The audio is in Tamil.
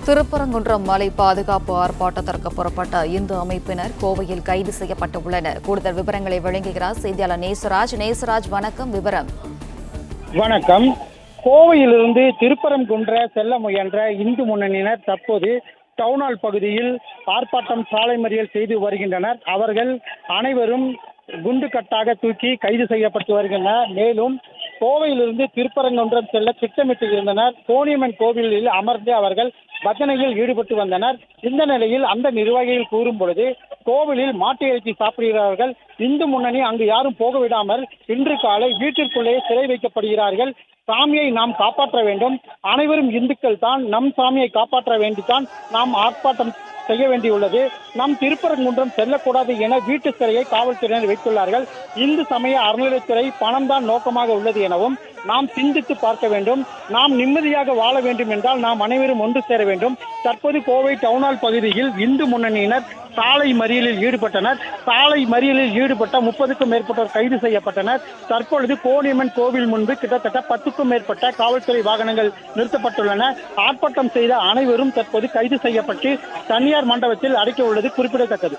திருப்பரங்குன்றம் மலை பாதுகாப்பு ஆர்ப்பாட்டத்திற்கு புறப்பட்ட இந்து அமைப்பினர் கோவையில் கைது செய்யப்பட்டுள்ளனர். கூடுதல் விவரங்களை வழங்குகிறார் செய்தியாளர் நேசராஜ். நேசராஜ், வணக்கம். விவரம். வணக்கம். கோவையிலிருந்து திருப்பரங்குன்ற செல்ல முயன்ற இந்து முன்னணியினர் தற்போது டவுன்ஹால் பகுதியில் ஆர்ப்பாட்டம், சாலை மறியல் செய்து வருகின்றனர். அவர்கள் அனைவரும் குண்டு கட்டாக தூக்கி கைது செய்யப்பட்டு வருகின்றனர். மேலும் கோவையிலிருந்து திருப்பரங்குன்றம் செல்ல திட்டமிட்டு இருந்தனர். கோணியம்மன் கோவிலில் அமர்ந்து அவர்கள் பஜனையில் ஈடுபட்டு வந்தனர். இந்த நிலையில் அந்த நிர்வாகிகள் கூறும் பொழுது, கோவிலில் மாட்டு இறைச்சி சாப்பிடுகிறார்கள், இந்து முன்னணி அங்கு யாரும் போக விடாமல் இன்று காலை வீட்டிற்குள்ளே சிறை வைக்கப்படுகிறார்கள். சாமியை நாம் காப்பாற்ற வேண்டும், அனைவரும் இந்துக்கள் தான், நம் சாமியை காப்பாற்ற வேண்டித்தான் நாம் ஆர்ப்பாட்டம் செய்ய வேண்டியுள்ளது. நாம் திருப்பரங்குன்றம் செல்லக்கூடாது என வீட்டு சிறையை காவல்துறையினர் வைத்துள்ளார்கள். இந்து சமய அறநிலைத்துறை பணம் தான் நோக்கமாக உள்ளது எனவும் நாம் சிந்தித்து பார்க்க வேண்டும். நாம் நிம்மதியாக வாழ வேண்டும் என்றால் நாம் அனைவரும் ஒன்று சேர வேண்டும். தற்போது கோவை டவுன்ஹால் பகுதியில் இந்து முன்னணியினர் சாலை மறியலில் ஈடுபட்டனர். சாலை மறியலில் ஈடுபட்ட 30க்கும் மேற்பட்டோர் கைது செய்யப்பட்டனர். தற்பொழுது கோணியம்மன் கோவில் முன்பு கிட்டத்தட்ட 10க்கும் மேற்பட்ட காவல்துறை வாகனங்கள் நிறுத்தப்பட்டுள்ளன. ஆர்ப்பாட்டம் செய்த அனைவரும் தற்போது கைது செய்யப்பட்டு தனியார் மண்டபத்தில் அடைக்க உள்ளது குறிப்பிடத்தக்கது.